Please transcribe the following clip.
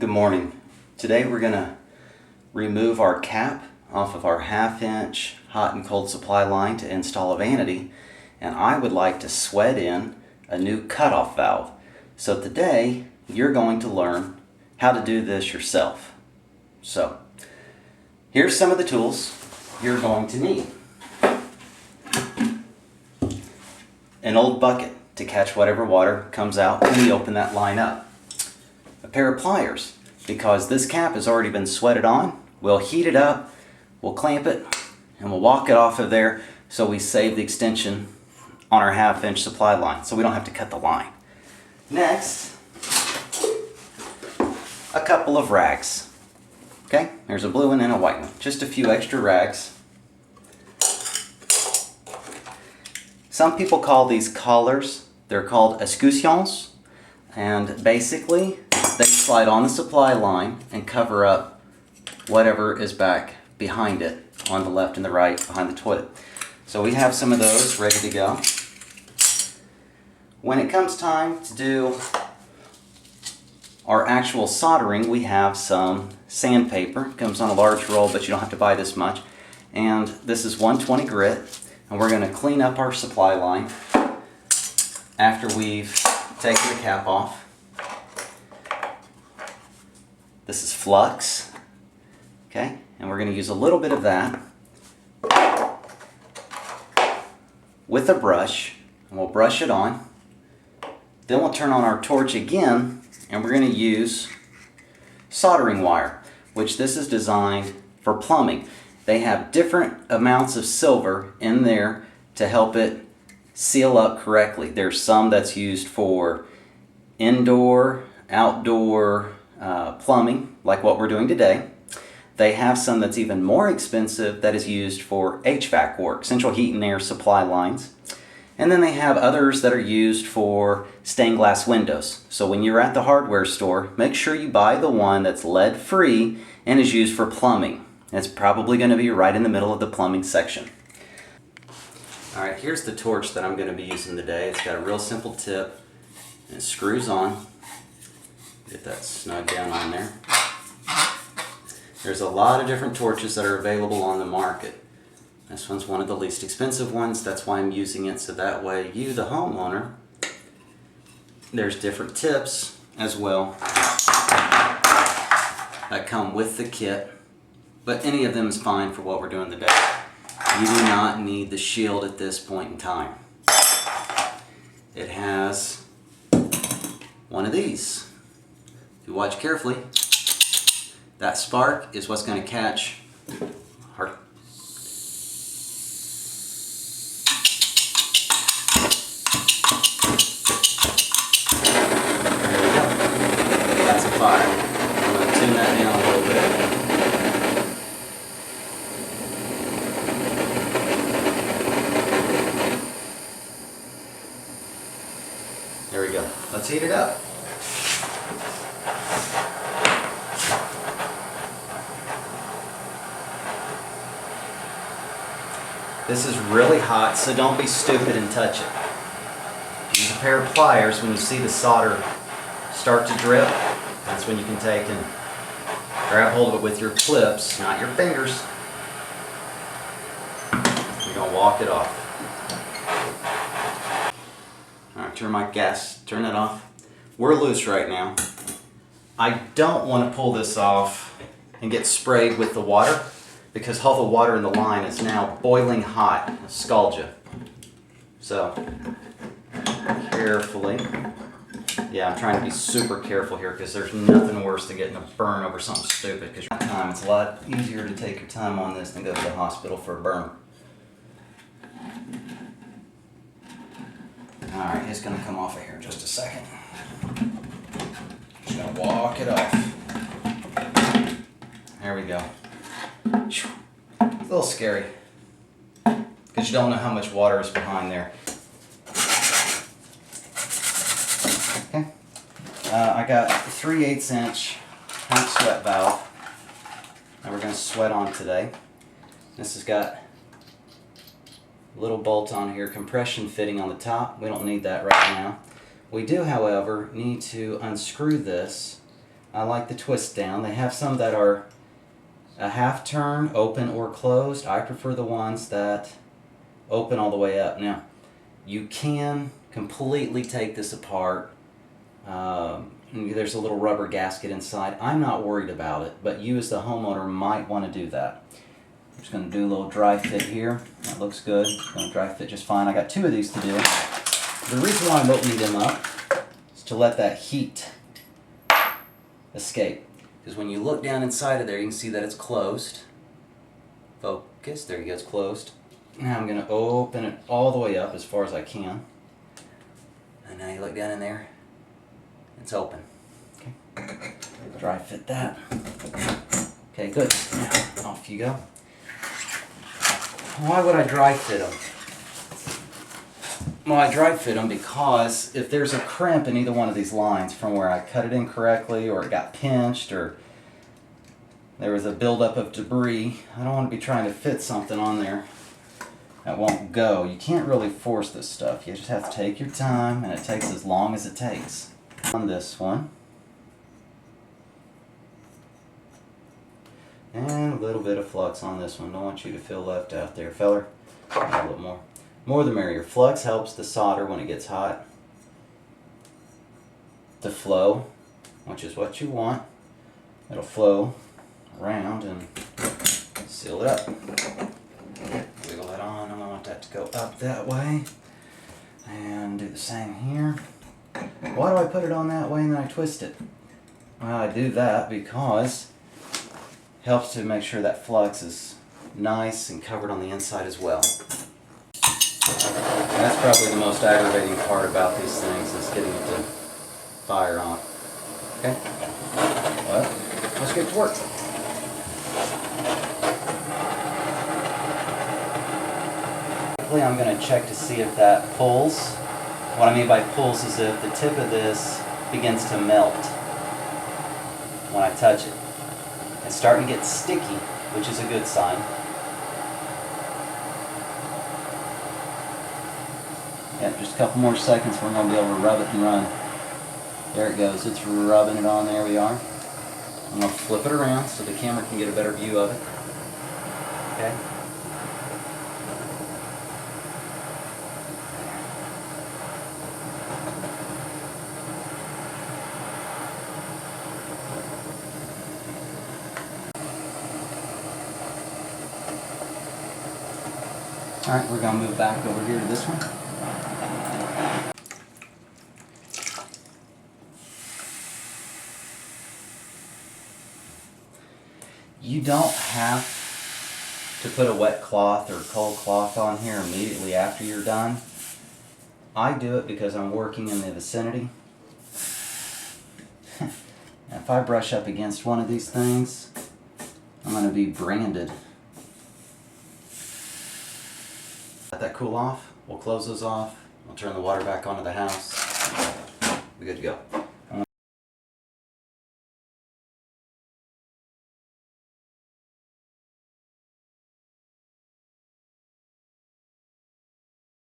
Good morning. Today we're going to remove our cap off of our 1/2 inch hot and cold supply line to install a vanity, and I would like to sweat in a new cutoff valve. So today you're going to learn how to do this yourself. So here's some of the tools you're going to need. An old bucket to catch whatever water comes out when you open that line up. A pair of pliers, because this cap has already been sweated on. We'll heat it up, we'll clamp it, and we'll walk it off of there so we save the extension on our 1/2 inch supply line so we don't have to cut the line. Next, a couple of rags. Okay, there's a blue one and a white one. Just a few extra rags. Some people call these collars, they're called escutcheons, and basically they slide on the supply line and cover up whatever is back behind it on the left and the right behind the toilet. So we have some of those ready to go. When it comes time to do our actual soldering, we have some sandpaper. It comes on a large roll, but you don't have to buy this much. And this is 120 grit, and we're going to clean up our supply line after we've taken the cap off. This is Flux, okay, and we're going to use a little bit of that with a brush, and we'll brush it on. Then we'll turn on our torch again, and we're going to use soldering wire, which this is designed for plumbing. They have different amounts of silver in there to help it seal up correctly. There's some that's used for indoor, outdoor plumbing, like what we're doing today. They have some that's even more expensive that is used for HVAC work, central heat and air supply lines. And then they have others that are used for stained glass windows. So when you're at the hardware store, make sure you buy the one that's lead free and is used for plumbing. It's probably going to be right in the middle of the plumbing section. Alright, here's the torch that I'm going to be using today. It's got a real simple tip and it screws on. Get that snug down on there. There's a lot of different torches that are available on the market. This one's one of the least expensive ones. That's why I'm using it, so that way you, the homeowner, there's different tips as well that come with the kit, but any of them is fine for what we're doing today. You do not need the shield at this point in time. It has one of these. If you watch carefully, that spark is what's going to catch our That's a fire. I'm going to tune that down a little bit. There we go. Let's heat it up. This is really hot, so don't be stupid and touch it. Use a pair of pliers. When you see the solder start to drip, that's when you can take and grab hold of it with your clips, not your fingers. You're going to walk it off. Alright, turn my gas, turn that off. We're loose right now. I don't want to pull this off and get sprayed with the water, because all the water in the line is now boiling hot. It'll scald you. So, carefully. Yeah, I'm trying to be super careful here because there's nothing worse than getting a burn over something stupid. Because it's a lot easier to take your time on this than go to the hospital for a burn. Alright, it's going to come off of here in just a second. Just going to walk it off. There we go. It's a little scary because you don't know how much water is behind there. Okay, I got a 3/8 inch tank sweat valve that we're going to sweat on today. This has got a little bolt on here, compression fitting on the top. We don't need that right now. We do, however, need to unscrew this I like the twist down. They have some that are a half turn, open or closed. I prefer the ones that open all the way up. Now, you can completely take this apart. There's a little rubber gasket inside. I'm not worried about it, but you as the homeowner might want to do that. I'm just going to do a little dry fit here. That looks good. It's going to dry fit just fine. I got 2 of these to do. The reason why I'm opening them up is to let that heat escape. Because when you look down inside of there, you can see that it's closed. Focus. There you go. It's closed. Now I'm going to open it all the way up as far as I can. And now you look down in there. It's open. Okay. Dry fit that. Okay, good. Now, off you go. Why would I dry fit them? Well, I dry fit them because if there's a crimp in either one of these lines from where I cut it incorrectly or it got pinched or there was a buildup of debris, I don't want to be trying to fit something on there that won't go. You can't really force this stuff. You just have to take your time, and it takes as long as it takes. On this one. And a little bit of flux on this one. Don't want you to feel left out there, feller. A little more. More the merrier. Flux helps the solder when it gets hot to flow, which is what you want. It'll flow around and seal it up. Wiggle it on. I want that to go up that way. And do the same here. Why do I put it on that way and then I twist it? Well, I do that because it helps to make sure that flux is nice and covered on the inside as well. And that's probably the most aggravating part about these things, is getting it to fire on. Okay? Well, let's get to work. I'm going to check to see if that pulls. What I mean by pulls is if the tip of this begins to melt when I touch it. It's starting to get sticky, which is a good sign. Yeah, just a couple more seconds, we're going to be able to rub it and run. There it goes. It's rubbing it on. There we are. I'm going to flip it around so the camera can get a better view of it. Okay. Alright, we're going to move back over here to this one. You don't have to put a wet cloth or cold cloth on here immediately after you're done. I do it because I'm working in the vicinity. If I brush up against one of these things, I'm going to be branded. Let that cool off. We'll close those off. We'll turn the water back onto the house. We're good to go.